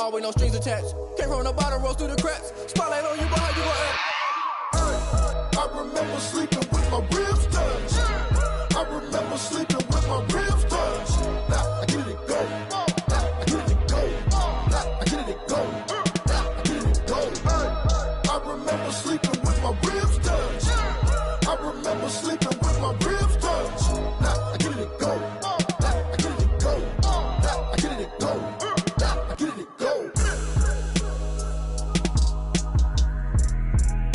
ball with no strings attached. Came from the bottom, rose through the cracks. Spotlight on you, but how you gon' act? I remember sleeping with my ribs touched. I remember sleeping with my ribs touched. Now I get it go. Now I get it go. Now I get it go. Now I get it go. I remember sleeping with my ribs touched. I remember sleeping with my ribs touched. Now I get it go. Now I get it go. Now I get it go. Now I get it go.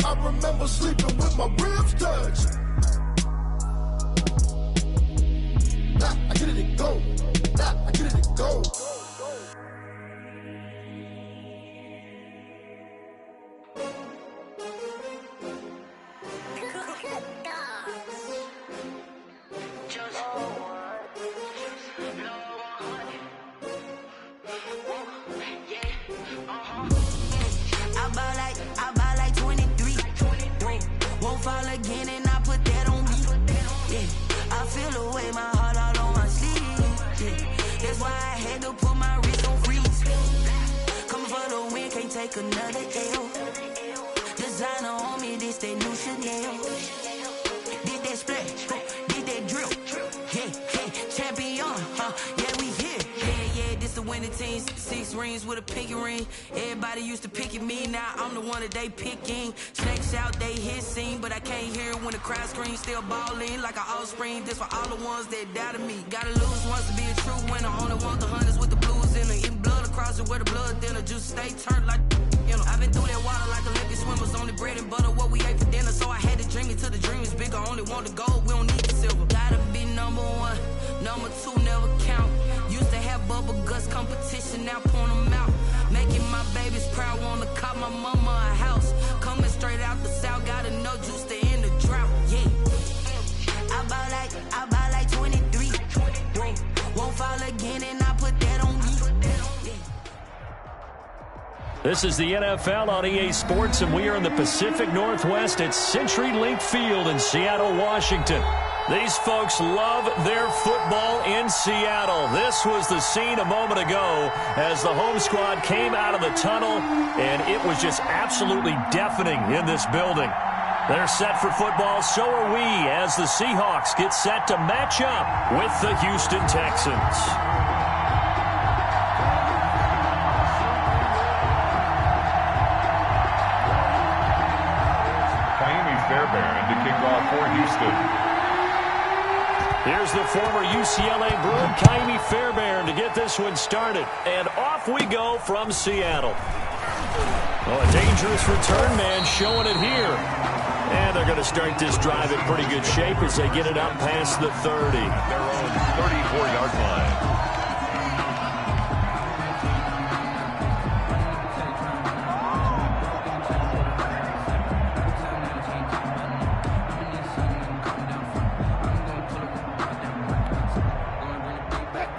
I remember sleeping with my ribs touched. Now I get it go. Now I get it go. I buy like 23. Won't fall again and I put that on me. Yeah, I feel away my heart all on my sleeve. Yeah, that's why I had to put my wrist on freeze. Coming for the win, can't take another L. Designer on me, this that new Chanel. Did that splash, did that drill. Yeah, champion, yeah, we here. Yeah, this the winning teams. 6 rings with a pinky ring. Everybody used to pick at me, now I'm the one that they picking. Snakes out, they hit scene, but I can't hear it when the crowd screams. Still balling like an offspring. This for all the ones that doubted me. Gotta lose once to be a true winner. Only want the hunters with the blues in it. Eating blood across it where the blood thinner. Just stay turned like, you know. I've been through that water like Olympic swimmers. Only bread and butter, what we ate for dinner. So I had to dream it till the dream is bigger. Only want the gold, we don't need the silver. Gotta be number 1, number 2 never count. Used to have bubble guts competition, now point them out. Making my babies proud, wanna cop my mama a house. Coming straight out the south, gotta know juice to end the drought. Yeah, I buy like 23. Won't fall again and I put that on me. Yeah. This is the NFL on EA Sports, and we are in the Pacific Northwest at CenturyLink Field in Seattle, Washington. These folks love their football in Seattle. This was the scene a moment ago as the home squad came out of the tunnel, and it was just absolutely deafening in this building. They're set for football, so are we, as the Seahawks get set to match up with the Houston Texans. Fairbairn to kick off for Houston. Here's the former UCLA Bruin, Kaimi Fairbairn, to get this one started. And off we go from Seattle. Oh, a dangerous return man showing it here. And they're going to start this drive in pretty good shape as they get it up past the 30. Their own 34-yard line.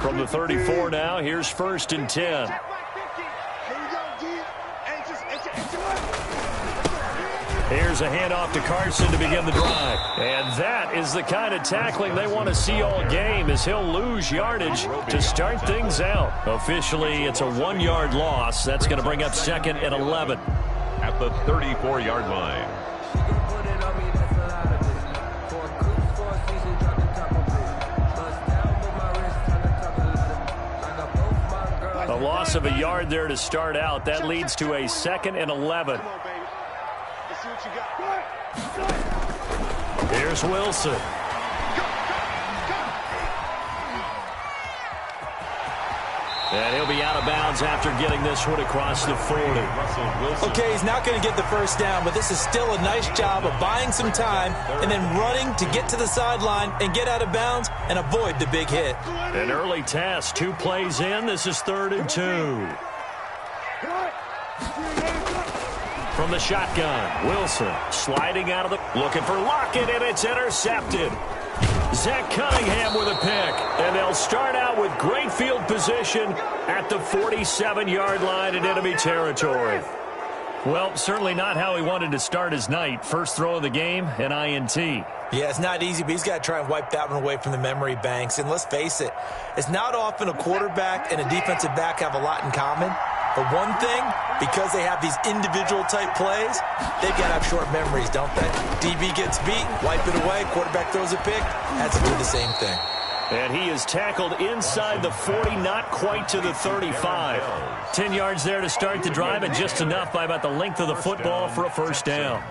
From the 34 now, here's 1st and 10. Here's a handoff to Carson to begin the drive. And that is the kind of tackling they want to see all game, as he'll lose yardage to start things out. Officially, it's a 1-yard loss. That's going to bring up 2nd and 11. At the 34-yard line. A loss of a yard there to start out. That leads to a 2nd and 11. Here's Wilson. And he'll be out of bounds after getting this one across the 40. Okay, he's not going to get the first down, but this is still a nice job of buying some time and then running to get to the sideline and get out of bounds and avoid the big hit. An early test, 2 plays in. This is 3rd and 2. From the shotgun, Wilson sliding out of the... Looking for Lockett, and it's intercepted. Zach Cunningham with a pick, and they'll start out with great field position at the 47-yard line in enemy territory. Well, certainly not how he wanted to start his night. First throw of the game, an INT. Yeah, it's not easy, but he's got to try and wipe that one away from the memory banks. And let's face it, it's not often a quarterback and a defensive back have a lot in common. For one thing, because they have these individual-type plays, they've got to have short memories, don't they? DB gets beat, wipe it away, quarterback throws a pick, has to do the same thing. And he is tackled inside the 40, not quite to the 35. 10 yards there to start the drive, and just enough by about the length of the football for a first down.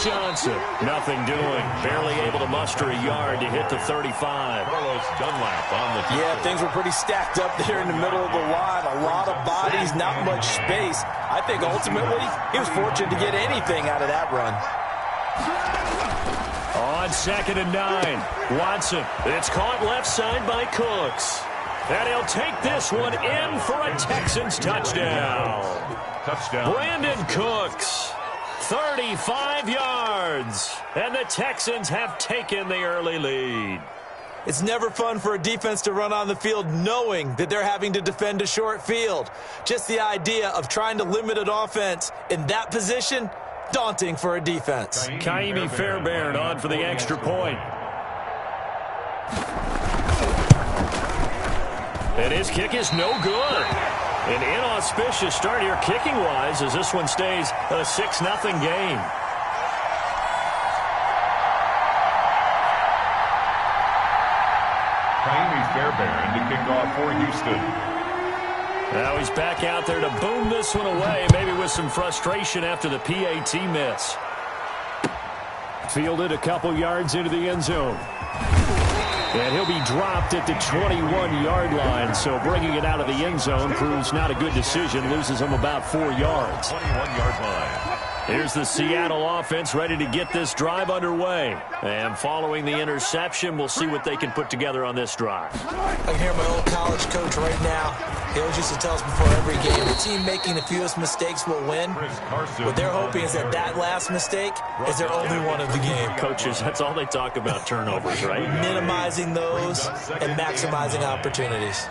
Johnson, nothing doing. Barely able to muster a yard to hit the 35. Yeah, things were pretty stacked up there in the middle of the line. A lot of bodies, not much space. I think ultimately he was fortunate to get anything out of that run. On 2nd and 9, Watson. It's caught left side by Cooks. And he'll take this one in for a Texans touchdown. Brandon Cooks. 35 yards, and the Texans have taken the early lead. It's never fun for a defense to run on the field knowing that they're having to defend a short field. Just the idea of trying to limit an offense in that position, daunting for a defense. Kaimi Fairbairn on for the extra point. And his kick is no good. An inauspicious start here kicking-wise as this one stays a 6-0 game. Kaimi Fairbairn to kick off for Houston. Now he's back out there to boom this one away, maybe with some frustration after the PAT miss. Fielded a couple yards into the end zone. And he'll be dropped at the 21-yard line, so bringing it out of the end zone proves not a good decision. Loses him about 4 yards. 21-yard line. Here's the Seattle offense ready to get this drive underway. And following the interception, we'll see what they can put together on this drive. I can hear my old college coach right now. He always used to tell us before every game, the team making the fewest mistakes will win. What they're hoping is that that last mistake is their only one of the game. Coaches, that's all they talk about, turnovers, right? Minimizing those and maximizing opportunities.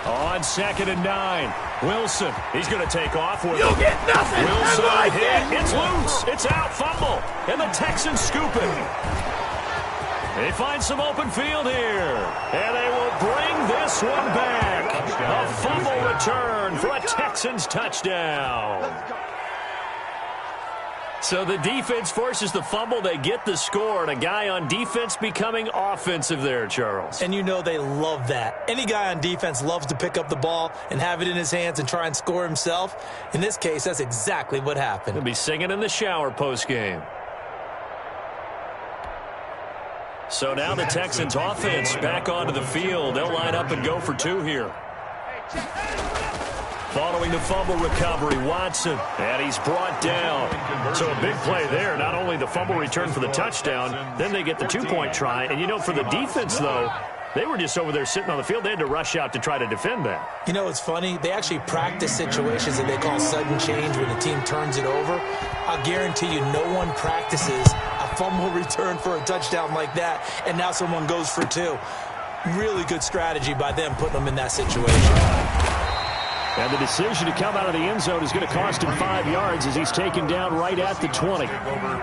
On 2nd and 9, Wilson. He's going to take off with You'll get nothing. Wilson hit. It's loose. It's out. Fumble. And the Texans scoop it. They find some open field here. And they will bring this one back. A fumble return for a Texans touchdown. So the defense forces the fumble. They get the score, and a guy on defense becoming offensive there, Charles. And you know they love that. Any guy on defense loves to pick up the ball and have it in his hands and try and score himself. In this case, that's exactly what happened. He'll be singing in the shower postgame. So now the Texans offense back onto the field. They'll line up and go for 2 here. Following the fumble recovery, Watson, and he's brought down. So a big play there. Not only the fumble return for the touchdown, then they get the 2-point try. And, you know, for the defense, though, they were just over there sitting on the field. They had to rush out to try to defend that. You know, it's funny. They actually practice situations that they call sudden change when the team turns it over. I'll guarantee you no one practices a fumble return for a touchdown like that, and now someone goes for 2. Really good strategy by them putting them in that situation. And the decision to come out of the end zone is going to cost him 5 yards as he's taken down right at the 20. Over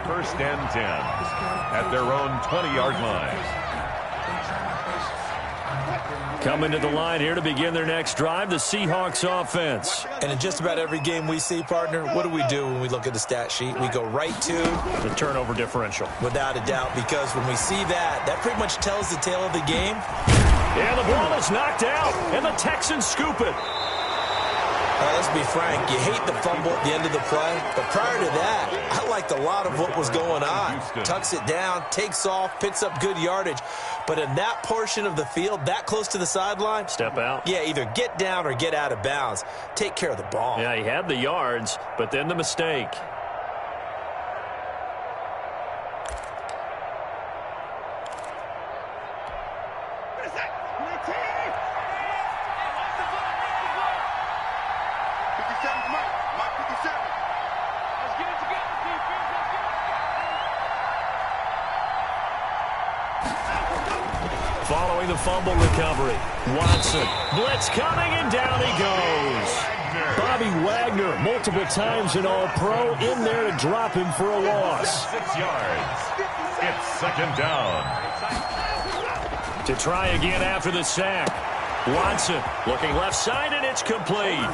1st and 10 at their own 20-yard line. Coming to the line here to begin their next drive, the Seahawks offense. And in just about every game we see, partner, what do when we look at the stat sheet? We go right to the turnover differential. Without a doubt, because when we see that, that pretty much tells the tale of the game. Yeah, the ball is knocked out, and the Texans scoop it. Let's be frank, you hate the fumble at the end of the play, but prior to that, I liked a lot of what was going on. Tucks it down, takes off, picks up good yardage. But in that portion of the field, that close to the sideline, step out. Yeah, either get down or get out of bounds. Take care of the ball. Yeah, he had the yards, but then the mistake. Following the fumble recovery, Watson. Blitz coming, and down he goes. Bobby Wagner, multiple times an All-Pro, in there to drop him for a loss. 6 yards. It's second down. To try again after the sack. Watson looking left side, and it's complete.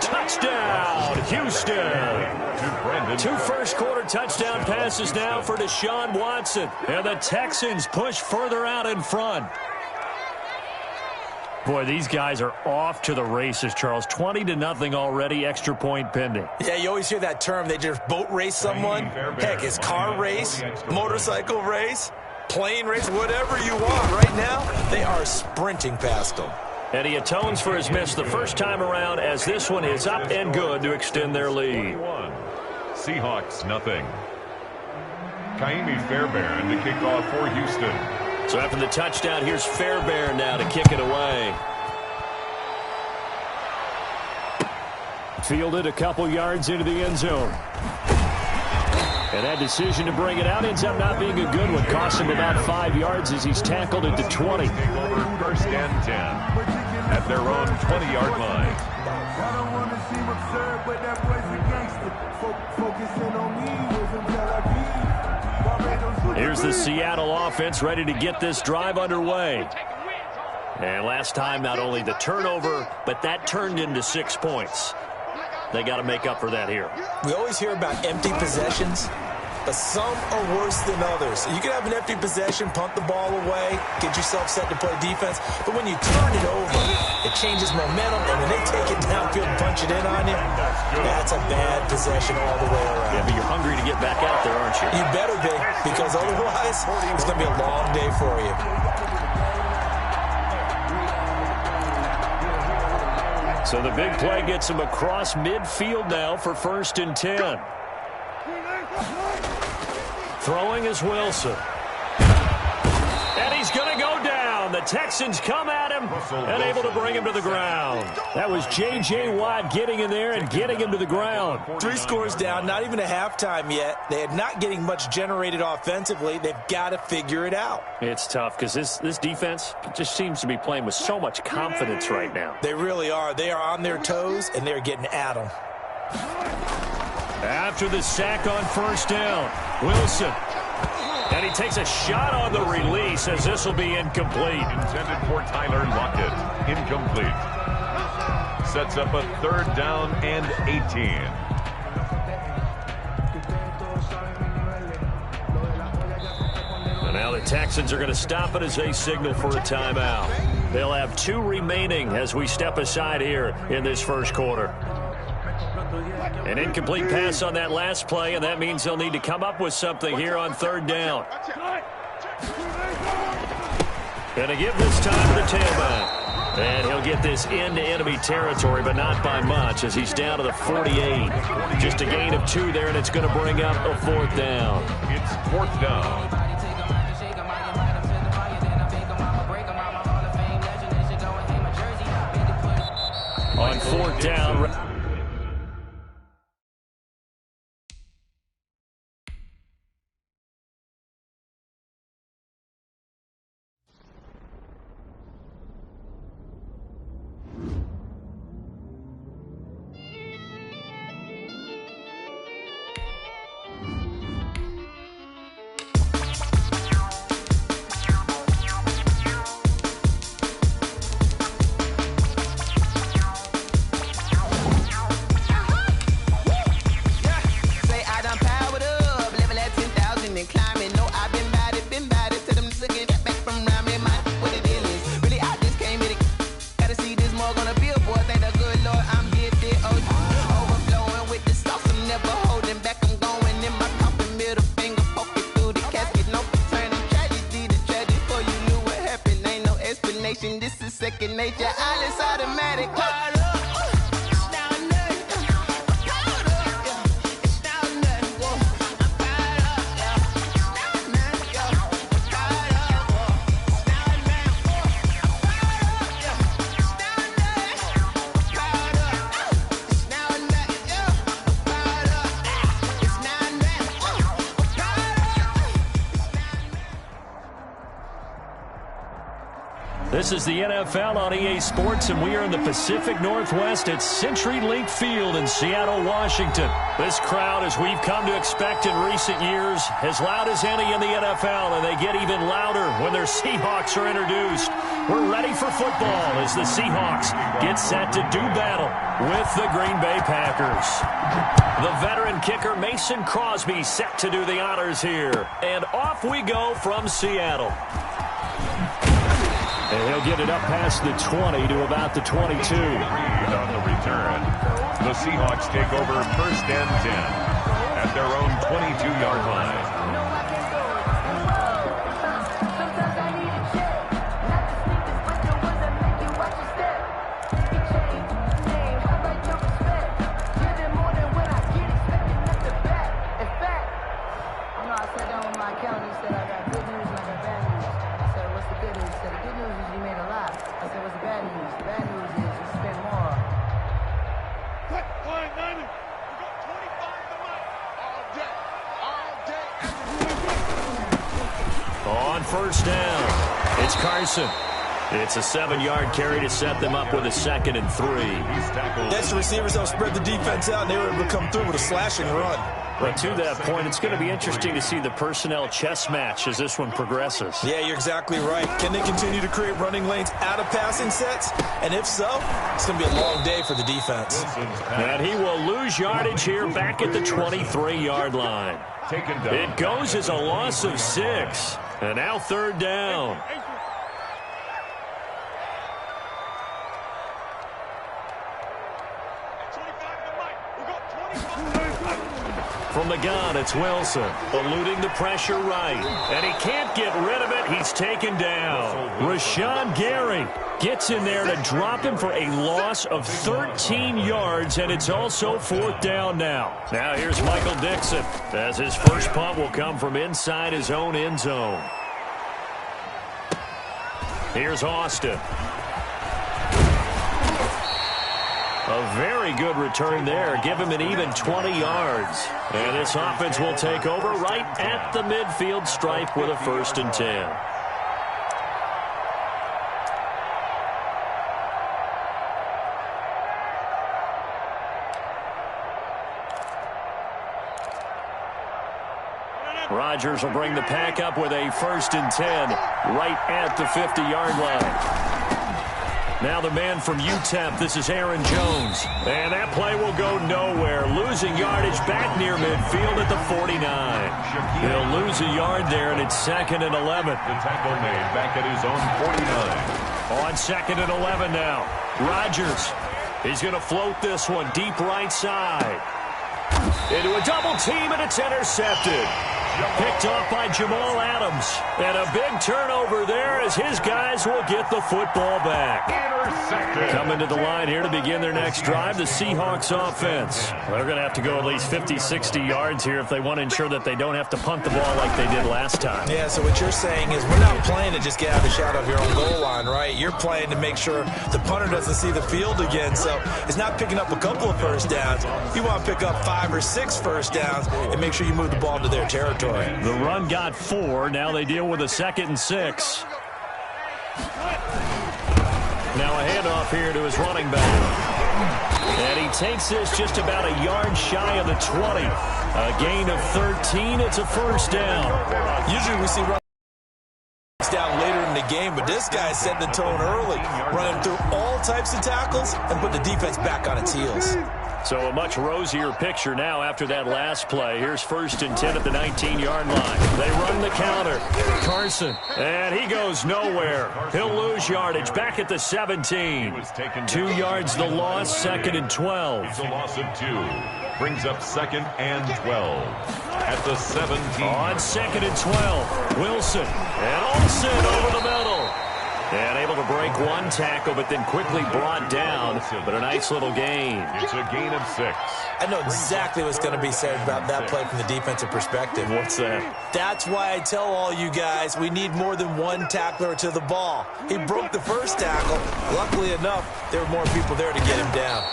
Touchdown, Houston. 2 first-quarter touchdown passes now for Deshaun Watson. And the Texans push further out in front. Boy, these guys are off to the races, Charles. 20-0 already, extra point pending. Yeah, you always hear that term. They just boat race someone. Heck, it's car race, motorcycle race, plane race, whatever you want. Right now, they are sprinting past them. And he atones for his miss the first time around as this one is up and good to extend their lead. Seahawks, nothing. Kaimi Fairbairn to kick off for Houston. So after the touchdown, here's Fairbairn now to kick it away. Fielded a couple yards into the end zone. And that decision to bring it out ends up not being a good one. Cost him about 5 yards as he's tackled at the 20. First and 10 at their own 20-yard line. Here's the Seattle offense ready to get this drive underway. And last time, not only the turnover, but that turned into 6 points. They got to make up for that here. We always hear about empty possessions, but some are worse than others. You can have an empty possession, punt the ball away, get yourself set to play defense, but when you turn it over, it changes momentum, and when they take it downfield and punch it in on you, that's a bad possession all the way around. Yeah, but you're hungry to get back out there, aren't you? You better be, because otherwise, it's going to be a long day for you. So the big play gets him across midfield now for 1st and 10. Throwing is Wilson. And he's going to go down. The Texans come at him and able to bring him to the ground. That was J.J. Watt getting in there and getting him to the ground. 3 scores down, not even a halftime yet. They are not getting much generated offensively. They've got to figure it out. It's tough because this defense just seems to be playing with so much confidence right now. They really are. They are on their toes, and they're getting at them. After the sack on 1st down, Wilson. And he takes a shot on the release as this will be incomplete. Intended for Tyler Lockett. Incomplete. Sets up a 3rd down and 18. And now the Texans are going to stop it as they signal for a timeout. They'll have 2 remaining as we step aside here in this first quarter. An incomplete pass on that last play, and that means they'll need to come up with something here on 3rd down. Gonna give this time to the tailback. And he'll get this into enemy territory, but not by much as he's down to the 48. Just a gain of 2 there, and it's going to bring up a 4th down. It's 4th down. On 4th down. This is second nature. All is automatic. This is the NFL on EA Sports, and we are in the Pacific Northwest at CenturyLink Field in Seattle, Washington. This crowd, as we've come to expect in recent years, as loud as any in the NFL, and they get even louder when their Seahawks are introduced. We're ready for football as the Seahawks get set to do battle with the Green Bay Packers. The veteran kicker Mason Crosby set to do the honors here. And off we go from Seattle. And he'll get it up past the 20 to about the 22. On the return, the Seahawks take over first and 10 at their own 22-yard line. First down. It's Carson. It's a 7-yard carry to set them up with a 2nd and 3. Next, receivers don't spread the defense out, and they were able to come through with a slashing run. But to that point, it's going to be interesting to see the personnel chess match as this one progresses. Yeah, you're exactly right. Can they continue to create running lanes out of passing sets? And if so, it's going to be a long day for the defense. And he will lose yardage here back at the 23-yard line. It goes as a loss of 6. And now 3rd down. From the gun, it's Wilson, eluding the pressure right. And he can't get rid of it. He's taken down. Rashawn Gary gets in there to drop him for a loss of 13 yards, and it's also 4th down now. Now here's Michael Dixon, as his first punt will come from inside his own end zone. Here's Austin. A very good return there. Give him an even 20 yards. And this offense will take over right at the midfield stripe with a 1st and 10. Rodgers will bring the pack up with a 1st and 10 right at the 50-yard line. Now the man from UTEP, this is Aaron Jones. And that play will go nowhere. Losing yardage back near midfield at the 49. He'll lose a yard there, and it's 2nd and 11. The tackle made back at his own 49. On 2nd and 11 now. Rodgers, he's going to float this one deep right side. Into a double team, and it's intercepted. Picked off by Jamal Adams. And a big turnover there as his guys will get the football back. Coming to the line here to begin their next drive, the Seahawks offense. They're going to have to go at least 50, 60 yards here if they want to ensure that they don't have to punt the ball like they did last time. Yeah, so what you're saying is we're not playing to just get out of the shadow of your own goal line, right? You're playing to make sure the punter doesn't see the field again. So it's not picking up a couple of first downs. You want to pick up 5 or 6 first downs and make sure you move the ball into their territory. The run got 4. Now they deal with a 2nd and 6. Now a handoff here to his running back. And he takes this just about a yard shy of the 20. A gain of 13. It's a 1st down. Usually we see running down later in the game, but this guy set the tone early, running through all types of tackles and put the defense back on its heels. So a much rosier picture now after that last play. Here's 1st and 10 at the 19-yard line. They run the counter. Carson, and he goes nowhere. He'll lose yardage back at the 17. 2 yards the loss, 2nd and 12. It's a loss of 2. Brings up 2nd and 12 at the 17. On 2nd and 12, Wilson and Olsen over the middle. And able to break one tackle, but then quickly brought down. But a nice little gain. It's a gain of 6. I know exactly what's going to be said about that play from the defensive perspective. What's that? That's why I tell all you guys we need more than one tackler to the ball. He broke the first tackle. Luckily enough, there were more people there to get him down.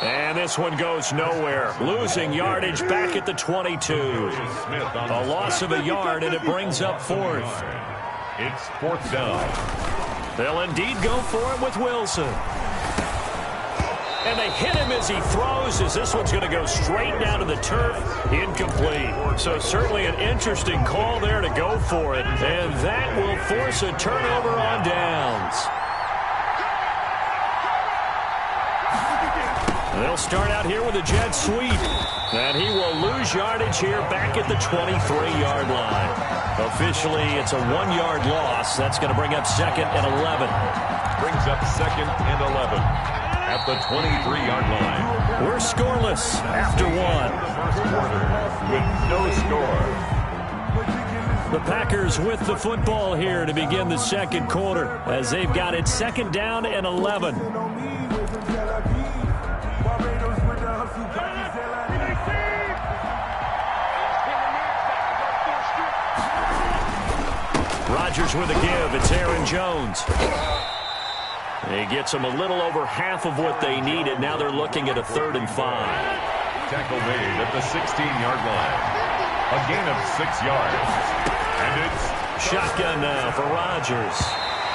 And this one goes nowhere. Losing yardage back at the 22. A loss of a yard, and it brings up 4th. It's 4th down. They'll indeed go for it with Wilson. And they hit him as he throws, as this one's going to go straight down to the turf. Incomplete. So certainly an interesting call there to go for it. And that will force a turnover on downs. They'll start out here with a jet sweep. And he will lose yardage here back at the 23-yard line. Officially, it's a 1-yard loss. That's going to bring up 2nd and 11. Brings up 2nd and 11 at the 23-yard line. We're scoreless after one. First quarter with no score. The Packers with the football here to begin the second quarter as they've got it 2nd down and 11. Rodgers with a give. It's Aaron Jones. He gets them a little over half of what they needed. Now they're looking at a 3rd and 5. Tackle made at the 16-yard line. A gain of 6 yards. And it's shotgun now for Rodgers.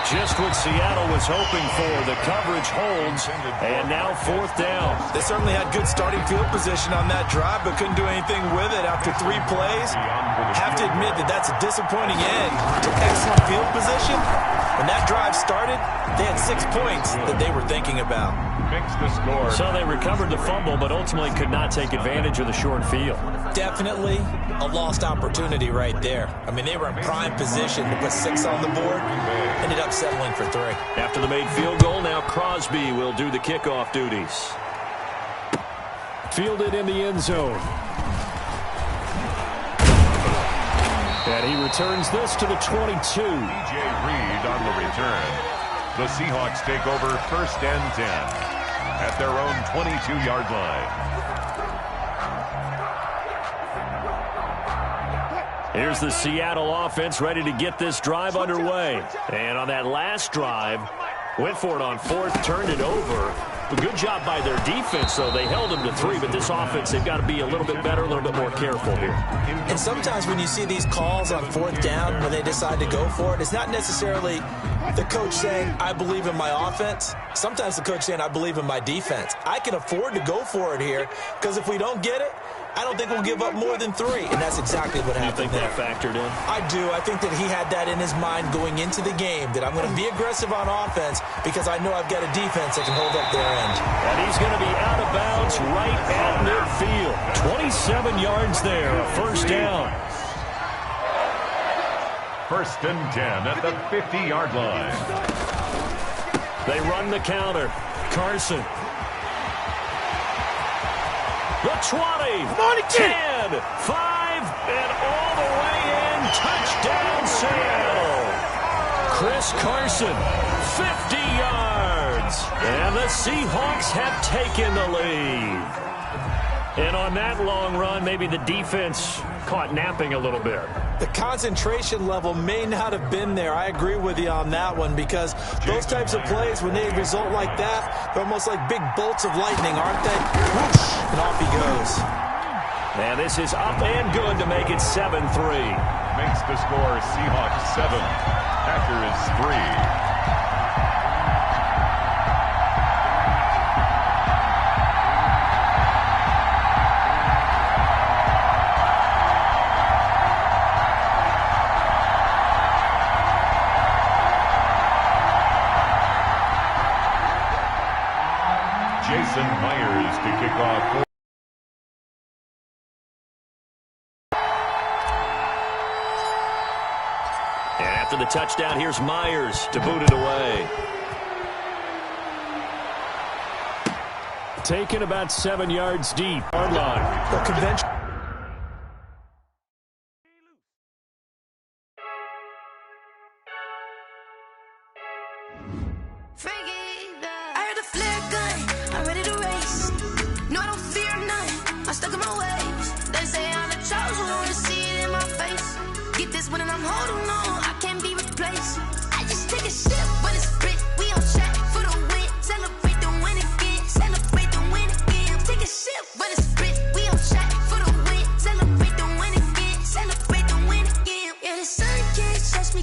Just what Seattle was hoping for. The coverage holds, and now 4th down. They certainly had good starting field position on that drive, but couldn't do anything with it after 3 plays. Have to admit that that's a disappointing end to excellent field position. When that drive started, they had 6 points that they were thinking about. Makes the score. So they recovered the fumble, but ultimately could not take advantage of the short field. Definitely a lost opportunity right there. I mean, they were in prime position to put 6 on the board. Ended up settling for 3. After the made field goal, now Crosby will do the kickoff duties. Fielded in the end zone. And he returns this to the 22. DJ Reed on the return. The Seahawks take over 1st and 10 at their own 22-yard line. Here's the Seattle offense ready to get this drive underway. And on that last drive, went for it on 4th, turned it over. A good job by their defense, though. They held them to 3, but this offense, they've got to be a little bit better, a little bit more careful here. And sometimes when you see these calls on 4th down, when they decide to go for it, it's not necessarily the coach saying, I believe in my offense. Sometimes the coach saying, I believe in my defense. I can afford to go for it here, because if we don't get it, I don't think we'll give up more than 3, and that's exactly what happened there. You think that factored in? I do. I think that he had that in his mind going into the game, that I'm going to be aggressive on offense because I know I've got a defense that can hold up their end. And he's going to be out of bounds right at midfield. 27 yards there, a 1st down. 1st and 10 at the 50-yard line. They run the counter. Carson. The 20, 10, 5, and all the way in. Touchdown, Seattle. Chris Carson, 50 yards. And the Seahawks have taken the lead. And on that long run, maybe the defense caught napping a little bit. The concentration level may not have been there. I agree with you on that one, because those types of plays, when they result like that, they're almost like big bolts of lightning, aren't they? Whoosh, and off he goes. And this is up and good to make it 7-3. Makes the score Seahawks 7, Packers 3. Jason Myers to kick off. And after the touchdown, here's Myers to boot it away. Taken about 7 yards deep. Hard line. The convention.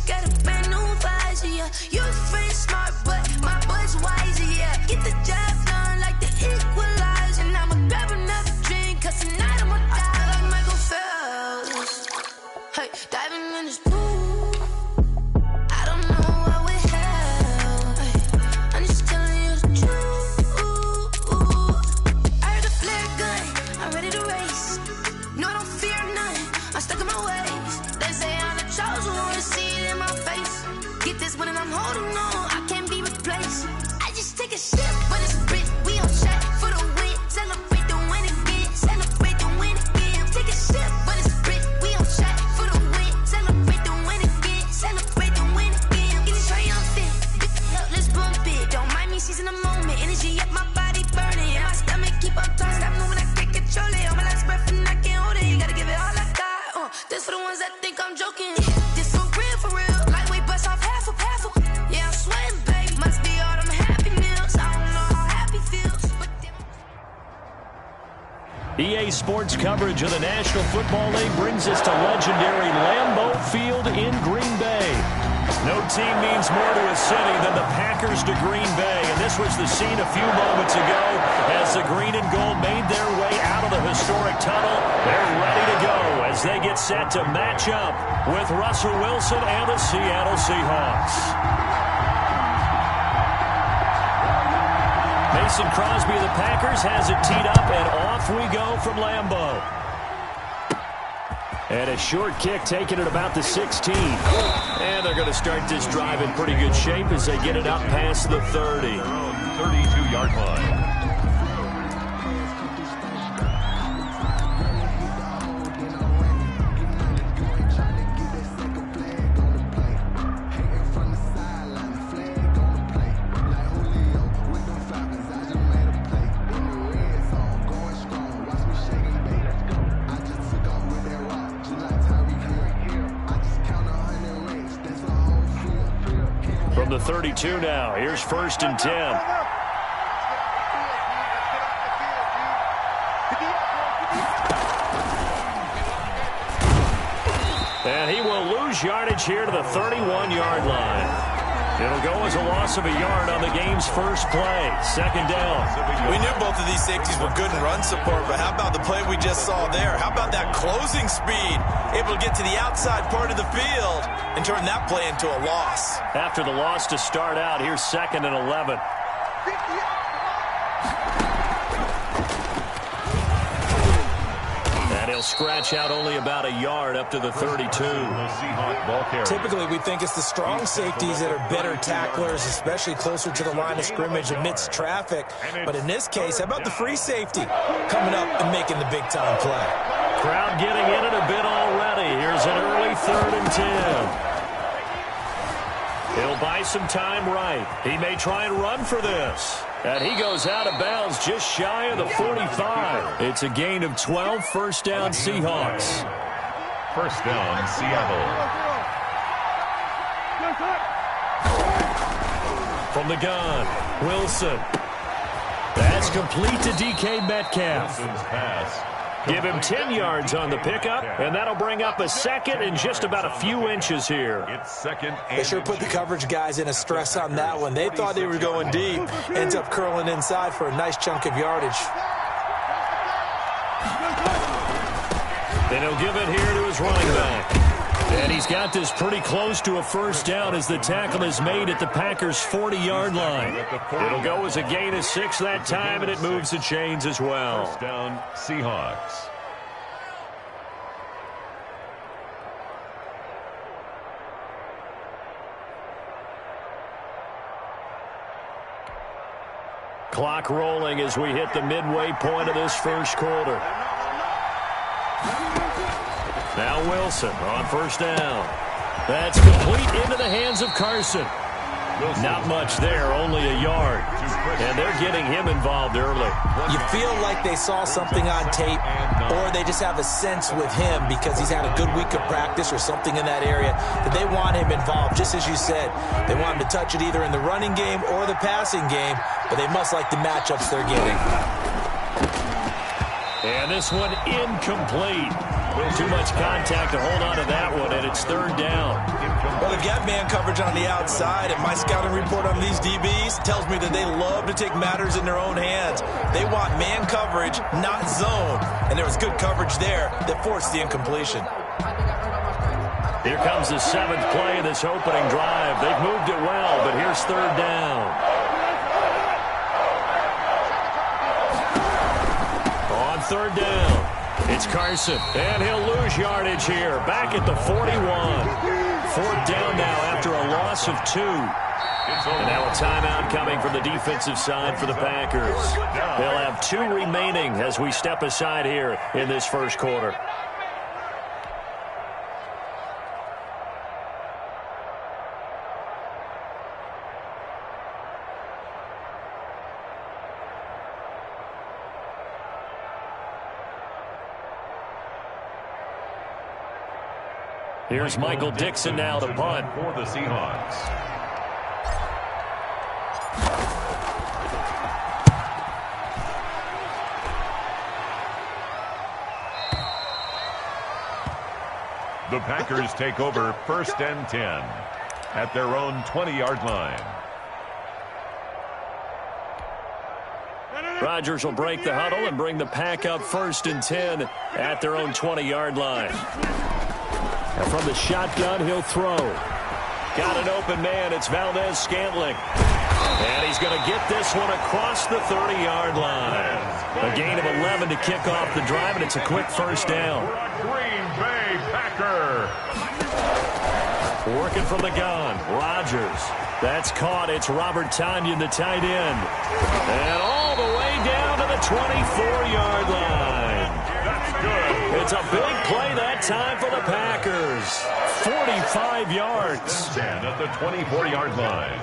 Got a brand new visor, yeah. Your friends she's in the moment. Energy up my body burning. And my stomach keep on turning. Stop moving, I can't control it. All my life's breath and I can't hold it. You gotta give it all I got. This for the ones that think I'm joking. This for real. Lightweight bust off half a. Yeah, I'm sweating, baby. Must be all them happy meals. I don't know how happy feels. EA Sports coverage of the National Football League brings us to legendary Lambeau Field in Green Bay. No team means more to a city than the Packers to Green Bay, and this was the scene a few moments ago as the green and gold made their way out of the historic tunnel. They're ready to go as they get set to match up with Russell Wilson and the Seattle Seahawks. Mason Crosby of the Packers has it teed up, and off we go from Lambeau. And a short kick taken at about the 16. And they're going to start this drive in pretty good shape as they get it up past the 30. 32-yard line. From the 32 now, here's 1st and 10. And he will lose yardage here to the 31-yard line. It'll go as a loss of a yard on the game's first play. 2nd down. We knew both of these safeties were good in run support, but how about the play we just saw there? How about that closing speed? Able to get to the outside part of the field and turn that play into a loss. After the loss to start out, here's 2nd and 11. And he'll scratch out only about a yard up to the 32. Typically, we think it's the strong safeties that are better tacklers, especially closer to the line of scrimmage amidst traffic. But in this case, how about the free safety coming up and making the big-time play? Crowd getting in it a bit already. Here's an early 3rd and 10. He'll buy some time right. He may try and run for this. And he goes out of bounds just shy of the 45. It's a gain of 12, 1st down Seahawks. 1st down Seattle. From the gun, Wilson. That's complete to DK Metcalf. Wilson's pass. Give him 10 yards on the pickup, and that'll bring up a 2nd and just about a few inches here. It's 2nd and They sure put the coverage guys in a stress on that one. They thought they were going deep. Ends up curling inside for a nice chunk of yardage. Then he'll give it here to his running back. And he's got this pretty close to a 1st down as the tackle is made at the Packers' 40-yard line. It'll go as a gain of 6 that time, and it moves the chains as well. 1st down Seahawks. Clock rolling as we hit the midway point of this first quarter. Now Wilson on 1st down. That's complete into the hands of Carson. Not much there, only a yard. And they're getting him involved early. You feel like they saw something on tape, or they just have a sense with him because he's had a good week of practice or something in that area that they want him involved, just as you said. They want him to touch it either in the running game or the passing game, but they must like the matchups they're getting. And this one incomplete. Too much contact to hold on to that one, and it's 3rd down. Well, they've got man coverage on the outside, and my scouting report on these DBs tells me that they love to take matters in their own hands. They want man coverage, not zone, and there was good coverage there that forced the incompletion. Here comes the 7th play of this opening drive. They've moved it well, but here's 3rd down. On 3rd down, it's Carson, and he'll lose yardage here, back at the 41. 4th down now after a loss of 2. And now a timeout coming from the defensive side for the Packers. They'll have 2 remaining as we step aside here in this first quarter. Here's Michael Dixon now to punt. For the Seahawks. The Packers take over 1st and 10 at their own 20-yard line. Rodgers will break the huddle and bring the pack up 1st and 10 at their own 20-yard line. And from the shotgun, he'll throw. Got an open man. It's Valdez-Scantling. And he's going to get this one across the 30-yard line. A gain of 11 to kick off the drive, and it's a quick first down. Green Bay Packer. Working from the gun. Rodgers. That's caught. It's Robert Tonyan, the tight end. And all the way down to the 24-yard line. That's good. It's a big play that time for the Packers. 45 yards. 10 at the 24-yard line.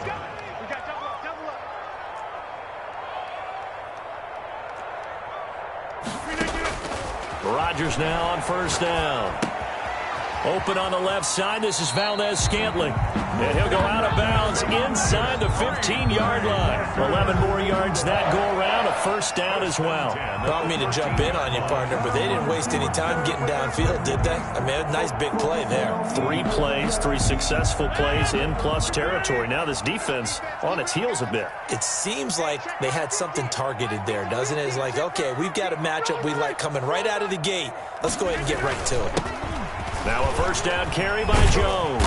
Rodgers now on first down. Open on the left side. This is Valdez-Scantling. And he'll go out of bounds inside the 15-yard line. 11 more yards that go around. A first down as well. I don't mean to jump in on you, partner, but they didn't waste any time getting downfield, did they? I mean, a nice big play there. 3 plays, 3 successful plays in plus territory. Now this defense on its heels a bit. It seems like they had something targeted there, doesn't it? It's like, okay, we've got a matchup we like coming right out of the gate. Let's go ahead and get right to it. Now a first down carry by Jones.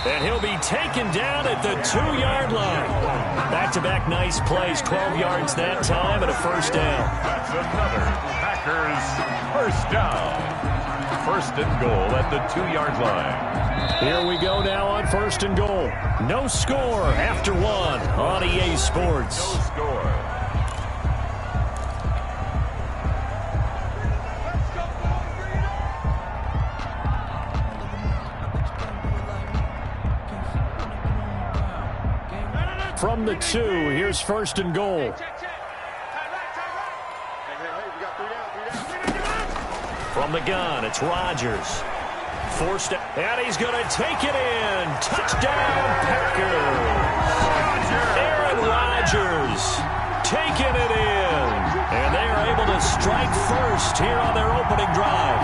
And he'll be taken down at the 2-yard line. Back-to-back nice plays. 12 yards that time and a first down. That's another Packers first down. 1st and goal at the 2-yard line. Here we go now on 1st and goal. No score after 1 on EA Sports. No score. From the 2, here's 1st and goal. From the gun, it's Rodgers. Forced, and he's going to take it in. Touchdown, Packers. Aaron Rodgers taking it in. And they are able to strike first here on their opening drive.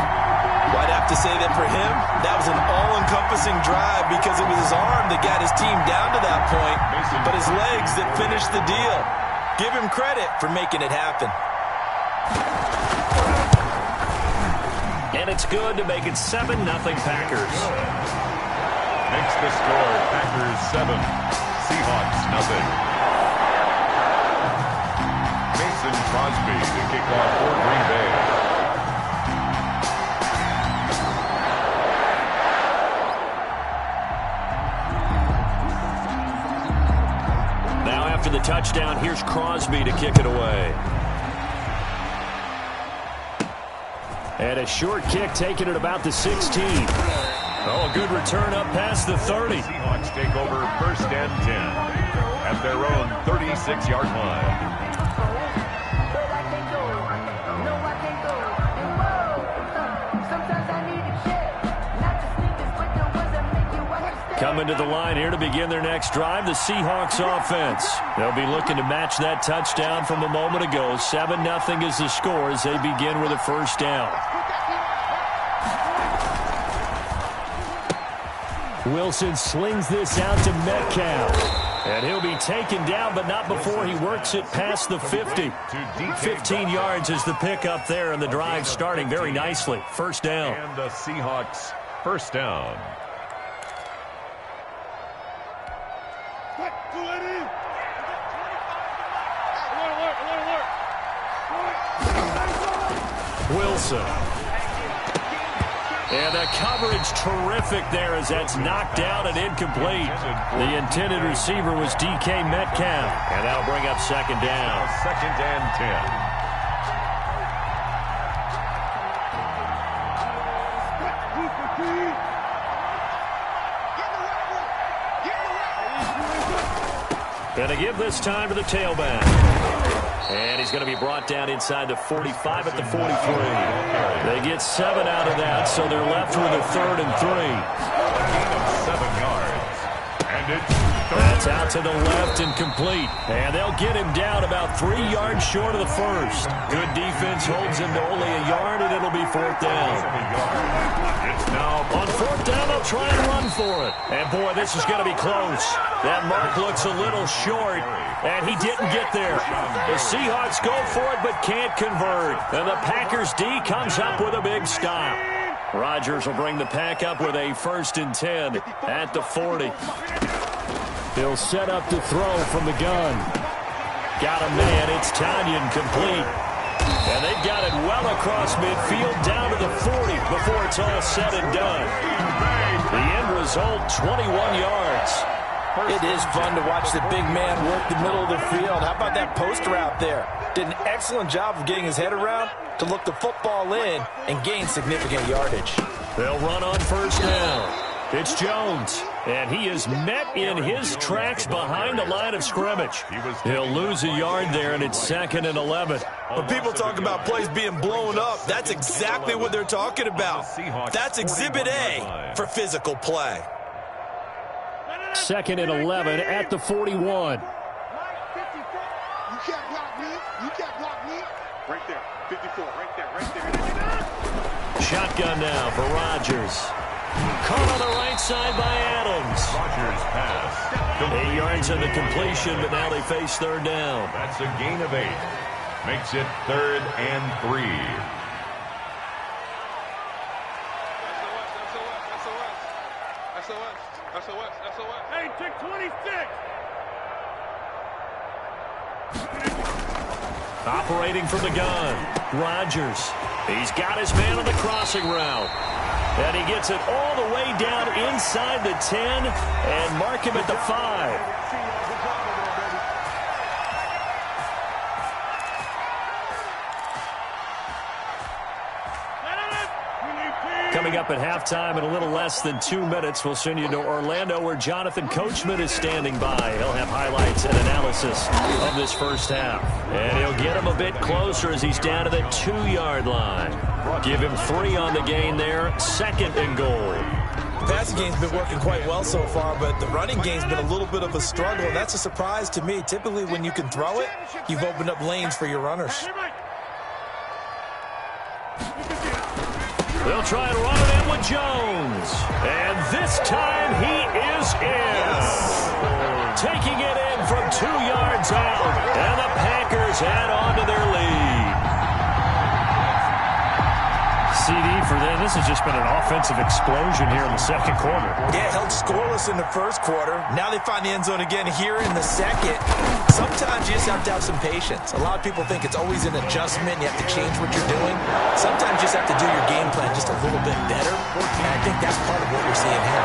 Well, I'd have to say that for him, that was an all-encompassing drive because it was his arm that got his team down to that point, but his legs that finished the deal. Give him credit for making it happen. And it's good to make it 7-0 Packers. Makes the score Packers 7, Seahawks 0. Mason Crosby to kick off for Green Bay. After the touchdown, here's Crosby to kick it away. And a short kick taken at about the 16. Oh, a good return up past the 30. Seahawks take over 1st and 10 at their own 36-yard line. Coming to the line here to begin their next drive, the Seahawks offense. They'll be looking to match that touchdown from a moment ago. 7-0 is the score as they begin with a first down. Wilson slings this out to Metcalf. And he'll be taken down, but not before he works it past the 50. 15 yards is the pickup there, and the drive starting very nicely. First down. And the Seahawks first down. Wilson. And the coverage terrific there as that's knocked out and incomplete. The intended receiver was DK Metcalf. And that'll bring up second down. 2nd and 10. Going to give this time to the tailback. And he's going to be brought down inside the 45 at the 43. They get 7 out of that, so they're left with a 3rd and 3. Gain of 7 yards. And it's That's out to the left and complete. And they'll get him down about 3 yards short of the first. Good defense holds him to only a yard, and it'll be 4th down. It's now On 4th down, they'll try and run for it. And, boy, this is going to be close. That mark looks a little short, and he didn't get there. The Seahawks go for it but can't convert. And the Packers D comes up with a big stop. Rodgers will bring the pack up with a 1st and 10 at the 40. He'll set up to throw from the gun. Got a man. It's Tanyan complete. And they've got it well across midfield down to the 40 before it's all said and done. The end result, 21 yards. It is fun to watch the big man work the middle of the field. How about that post route there? Did an excellent job of getting his head around to look the football in and gain significant yardage. They'll run on 1st down. It's Jones, and he is met in his tracks behind the line of scrimmage. He'll lose a yard there, and it's 2nd and 11. When people talk about plays being blown up, that's exactly what they're talking about. That's Exhibit A for physical play. 2nd and 11 at the 41. You can't block me. You can't block me. Right there. 54. Right there. Right there. Shotgun now for Rodgers. Caught on the right side by Adams. Rodgers pass. 8 yards on the completion, but now they face 3rd down. That's a gain of 8. Makes it 3rd and 3. SOS. Hey, tick 26. Operating from the gun, Rodgers. He's got his man on the crossing route. And he gets it all the way down inside the 10 and mark him at the 5. Coming up at halftime in a little less than 2 minutes, we'll send you to Orlando where Jonathan Coachman is standing by. He'll have highlights and analysis of this first half. And he'll get him a bit closer as he's down to the 2-yard line. Give him 3 on the gain there, 2nd and goal. The passing game's been working quite well so far, but the running game's been a little bit of a struggle, and that's a surprise to me. Typically, when you can throw it, you've opened up lanes for your runners. They'll try and run it in with Jones. And this time he is in. Taking it in from 2 yards out. And the Packers add on to their lead. CD for them. This has just been an offensive explosion here in the 2nd quarter. Yeah, held scoreless in the 1st quarter. Now they find the end zone again here in the 2nd. Sometimes you just have to have some patience. A lot of people think it's always an adjustment. You have to change what you're doing. Sometimes you just have to do your game plan just a little bit better. And I think that's part of what you're seeing here.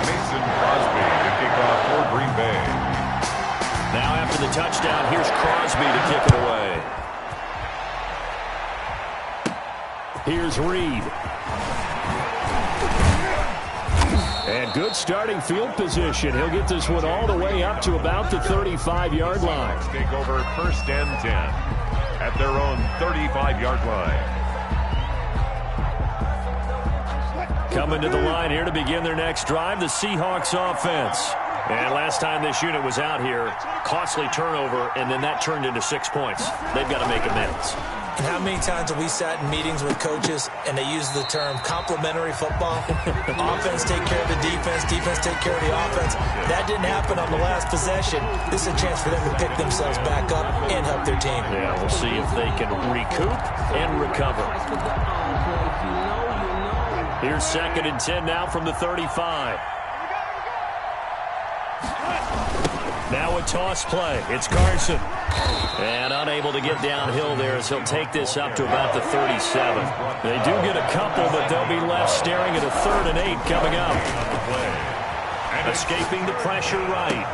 Mason Crosby to kick off for Green Bay. Now after the touchdown, here's Crosby to kick it away. Here's Reed. And good starting field position. He'll get this one all the way up to about the 35-yard line. Take over 1st and 10 at their own 35-yard line. Coming to the line here to begin their next drive, the Seahawks offense. And last time this unit was out here, costly turnover, and then that turned into 6 points. They've got to make amends. And how many times have we sat in meetings with coaches and they use the term complementary football? Offense take care of the defense, defense take care of the offense. That didn't happen on the last possession. This is a chance for them to pick themselves back up and help their team. Yeah, we'll see if they can recoup and recover. Here's 2nd and 10 now from the 35. Now a toss play. It's Carson. And unable to get downhill there as he'll take this up to about the 37. They do get a couple, but they'll be left staring at a 3rd and 8 coming up. Escaping the pressure right.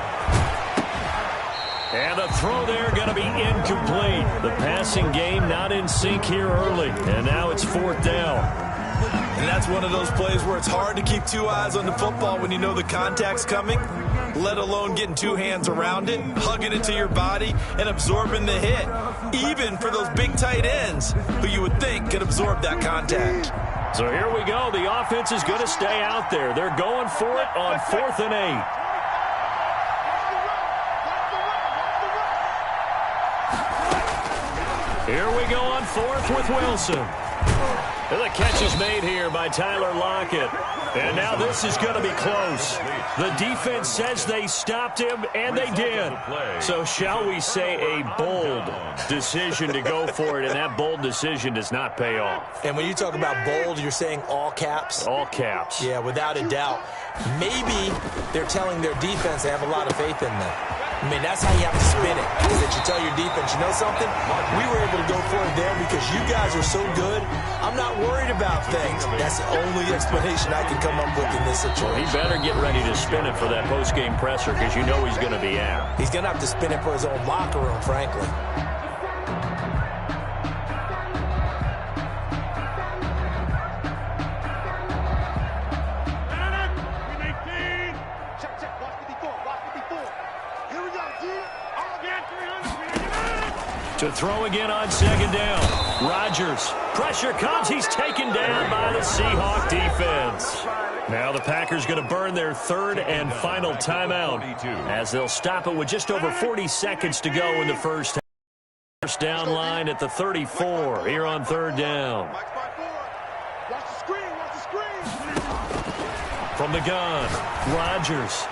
And the throw there going to be incomplete. The passing game not in sync here early. And now it's 4th down. And that's one of those plays where it's hard to keep two eyes on the football when you know the contact's coming, let alone getting two hands around it, hugging it to your body, and absorbing the hit, even for those big tight ends who you would think could absorb that contact. So here we go. The offense is going to stay out there. They're going for it on 4th and 8. Here we go on 4th with Wilson. And the catch is made here by Tyler Lockett. And now this is going to be close. The defense says they stopped him, and they did. So shall we say a bold decision to go for it, and that bold decision does not pay off. And when you talk about bold, you're saying all caps? All caps. Yeah, without a doubt. Maybe they're telling their defense they have a lot of faith in them. I mean, that's how you have to spin it. Because that you tell your defense, you know something? We were able to go for it there because you guys are so good. I'm not worried about things. That's the only explanation I can come up with in this situation. He better get ready to spin it for that post-game presser because you know he's going to be out. He's going to have to spin it for his own locker room, frankly. To throw again on 2nd down. Rodgers. Pressure comes. He's taken down by the Seahawk defense. Now the Packers going to burn their 3rd and final timeout as they'll stop it with just over 40 seconds to go in the first half. First down line at the 34 here on 3rd down. From the gun, Rodgers.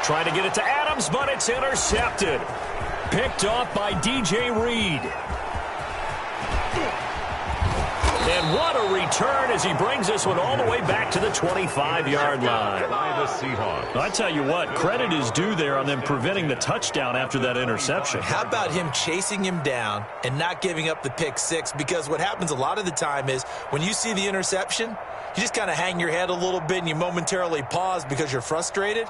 Trying to get it to Adams, but it's intercepted. Picked off by DJ Reed. And what a return as he brings this one all the way back to the 25-yard line. By the Seahawks. I tell you what, credit is due there on them preventing the touchdown after that interception. How about him chasing him down and not giving up the pick six? Because what happens a lot of the time is when you see the interception, you just kind of hang your head a little bit and you momentarily pause because you're frustrated.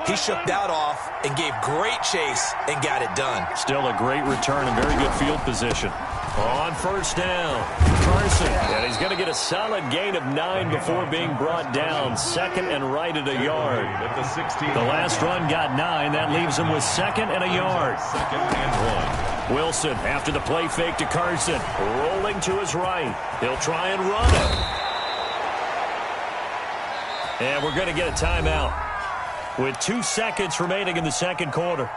He shook that off and gave great chase and got it done. Still a great return and very good field position. On first down, Carson. And he's going to get a solid gain of 9 before being brought down. 2nd and right at a yard. At the 16. The last run got 9. That leaves him with 2nd and a yard. 2nd and 1. Wilson after the play fake to Carson. Rolling to his right. He'll try and run it. And we're going to get a timeout with 2 seconds remaining in the second quarter.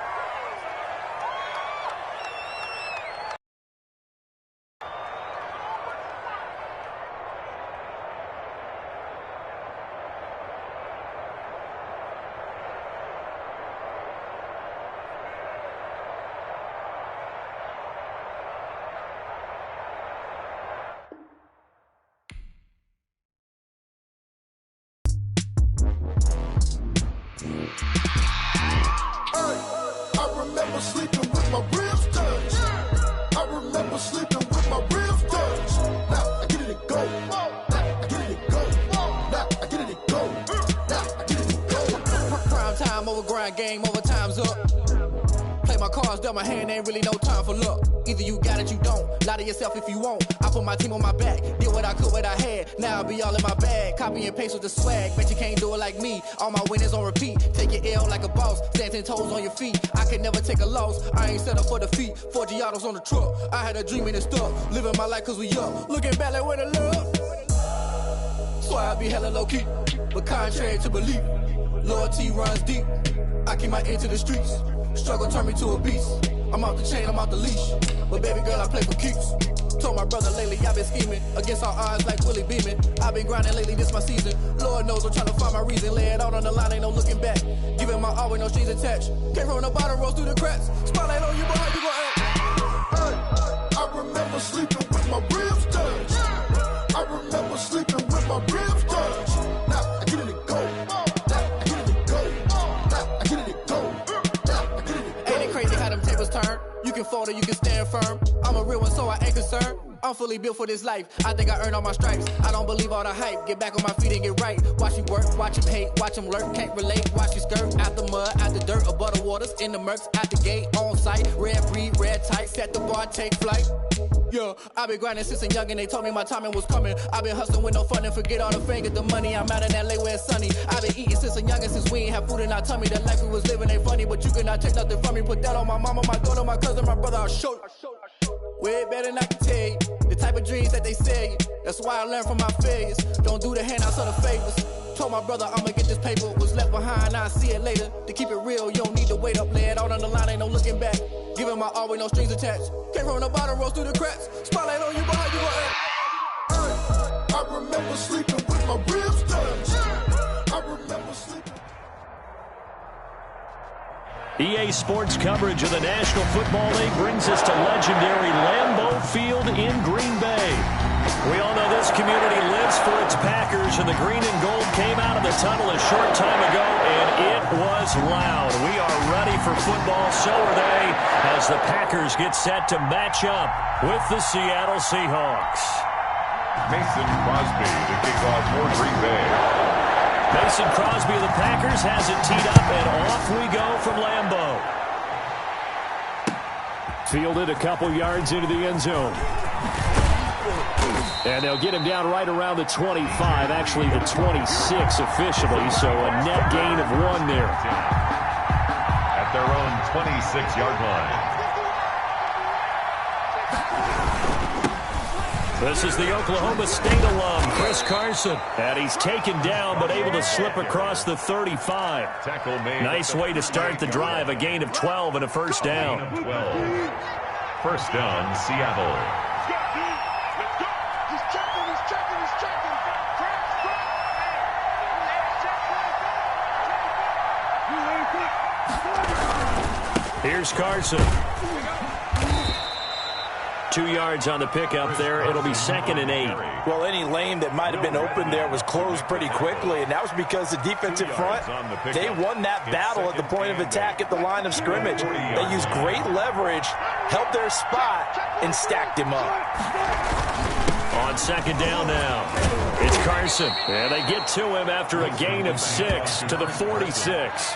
Game over, time's up. Play my cards dealt, my hand ain't really no time for luck. Either you got it, you don't. Lie to yourself if you won't. I put my team on my back, did what I could, what I had. Now I'll be all in my bag. Copy and paste with the swag. Bet you can't do it like me. All my winners on repeat. Take your L like a boss. Stand 10 toes on your feet. I could never take a loss. I ain't set up for defeat. 4 Giottos on the truck. I had a dream and it stuck. Living my life cause we up. Looking back like where the love. Swear I be hella low key. But contrary to belief, loyalty runs deep. I keep my ear to the streets. Struggle turned me to a beast. I'm out the chain, I'm out the leash. But baby girl, I play for keeps. Told my brother lately I've been scheming. Against all odds like Willie Beeman. I've been grinding lately, this my season. Lord knows I'm trying to find my reason. Lay it out on the line, ain't no looking back. Giving my all with no strings attached. Can't roll no bottom, rolls through the cracks. Spotlight on you, but how you gon' act? I remember sleeping with my ribs touched. I remember sleeping with my ribs touched. Now I get it and go. Now I get it and go. Now I get it and go. Now I get it and go. Ain't it crazy how them tables turn? You can fold or you can stand firm. I'm a real one, so I ain't concerned. I'm fully built for this life. I think I earned all my stripes. I don't believe all the hype. Get back on my feet and get right. Watch you work, watch him hate, watch him lurk. Can't relate, watch you skirt. Out the mud, out the dirt, above the waters, in the murks, out the gate, on site. Red breed, red tight, set the bar, take flight. Yeah, I been grinding since a young and they told me my timing was coming. I been hustling with no fun and forget all the fame, get the money. I'm out in LA where it's sunny. I been eating since a young and since we ain't have food in our tummy. The life we was living ain't funny, but you cannot take nothing from me. Put that on my mama, my daughter, my cousin, my brother, I'll show you. Way better than I can tell you. The type of dreams that they sell you. That's why I learned from my failures. Don't do the handouts or the favors. Told my brother I'ma get this paper. Was left behind, I'll see it later. To keep it real, you don't need to wait up. Lay it out on the line, ain't no looking back. Giving my all with no strings attached. Came from the bottom, rose through the cracks. Spotlight on you, but how you gon' act? I remember sleeping with my ribs touched. I remember sleeping. EA Sports coverage of the National Football League brings us to legendary Lambeau Field in Green Bay. We all know this community lives for its Packers, and the green and gold came out of the tunnel a short time ago, and it was loud. We are ready for football, so are they, as the Packers get set to match up with the Seattle Seahawks. Mason Crosby to kick off for Green Bay. Mason Crosby of the Packers has it teed up, and off we go from Lambeau. Fielded a couple yards into the end zone. And they'll get him down right around the 25, actually the 26 officially, so a net gain of 1 there. At their own 26-yard line. This is the Oklahoma State alum, Chris Carson. And he's taken down, but able to slip across the 35. Nice way to start the drive, a gain of 12 and a first down. First down, Seattle. Here's Carson. 2 yards on the pickup there. It'll be 2nd and 8. Well, any lane that might have been open there was closed pretty quickly, and that was because the defensive front, they won that battle at the point of attack at the line of scrimmage. They used great leverage, held their spot, and stacked him up. On 2nd down now, it's Carson. And they get to him after a gain of 6 to the 46.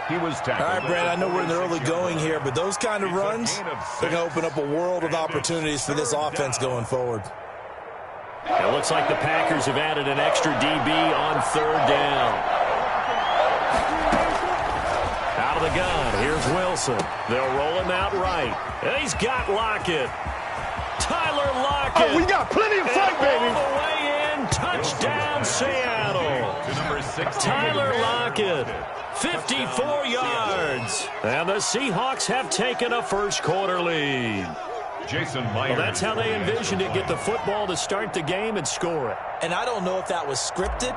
He was tackled. All right, Brad, I know we're in the early going here, but those kind of runs, they're going to open up a world of opportunities for this offense going forward. It looks like the Packers have added an extra DB on 3rd down. Out of the gun, here's Wilson. They'll roll him out right. And he's got Lockett. Tyler Lockett. Oh, we got plenty of fight, baby. All the way in, touchdown Seattle. Tyler Lockett. 54 yards. And the Seahawks have taken a first-quarter lead. Jason Myers. Well, that's how they envisioned it, get the football to start the game and score it. And I don't know if that was scripted.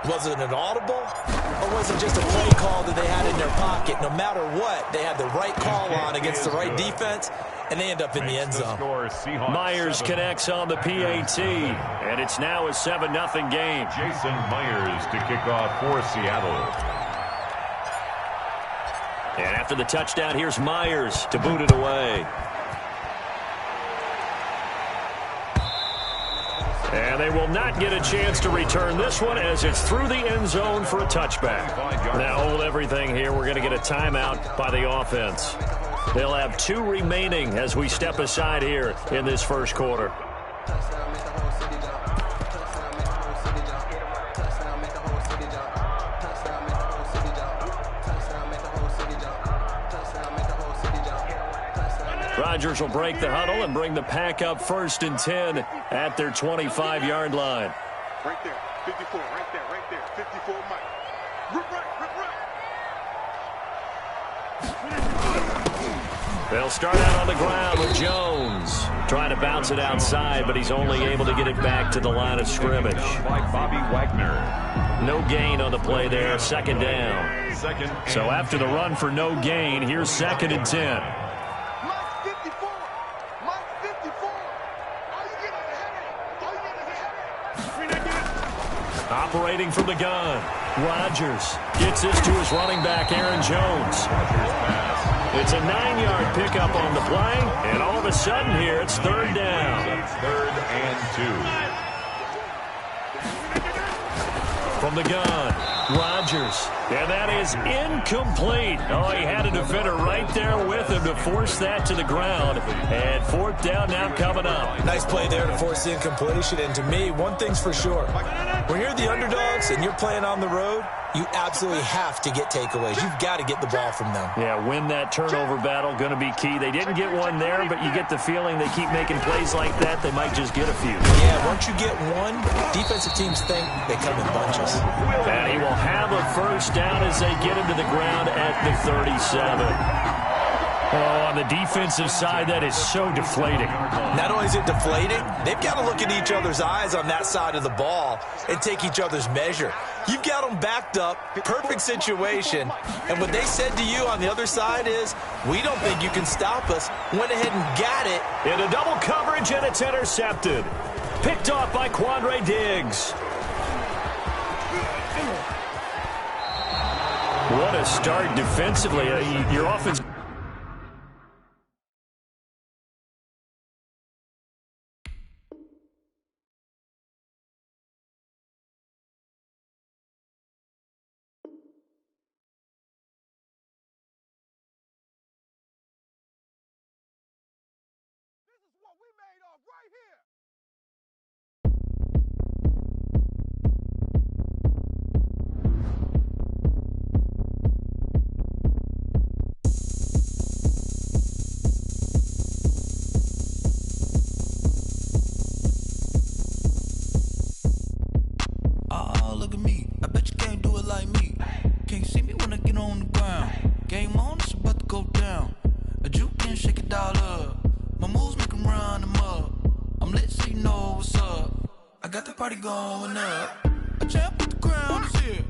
Was it an audible? Or was it just a play call that they had in their pocket? No matter what, they had the right call on against the right defense, and they end up in the end zone. Myers connects on the PAT, and it's now a 7-0 game. Jason Myers to kick off for Seattle. And after the touchdown, here's Myers to boot it away. And they will not get a chance to return this one as it's through the end zone for a touchback. Now hold everything here. We're going to get a timeout by the offense. They'll have 2 remaining as we step aside here in this first quarter. Rodgers will break the huddle and bring the pack up 1st and 10 at their 25-yard line. Right there, 54, right there, 54, Mike. Rip right. They'll start out on the ground with Jones. Trying to bounce it outside, but he's only able to get it back to the line of scrimmage. By Bobby Wagner. No gain on the play there, 2nd down. So after the run for no gain, here's 2nd and 10. Operating from the gun. Rodgers gets this to his running back, Aaron Jones. Rodgers pass. It's a 9-yard pickup on the play, and all of a sudden here it's third down. It's 3rd and 2. From the gun, Rodgers. And that is incomplete. Oh, he had a defender right there with him to force that to the ground. And 4th down now coming up. Nice play there to force the incompletion. And to me, one thing's for sure. When you're the underdogs and you're playing on the road, you absolutely have to get takeaways. You've got to get the ball from them. Yeah, win that turnover battle, going to be key. They didn't get one there, but you get the feeling they keep making plays like that, they might just get a few. Yeah, once you get one, defensive teams think they come in bunches. And he will have a first down as they get him to the ground at the 37. Oh, on the defensive side, that is so deflating. Not only is it deflating, they've got to look at each other's eyes on that side of the ball and take each other's measure. You've got them backed up, perfect situation, and what they said to you on the other side is, we don't think you can stop us. Went ahead and got it. In a double coverage, and it's intercepted. Picked off by Quandre Diggs. What a start defensively. Your offense... Look at me, I bet you can't do it like me. Can't see me when I get on the ground. Game on, it's about to go down. A juke and shake it all up. My moves make them run them up. I'm lit so you know what's up. I got the party going up. A champ with the crown is here.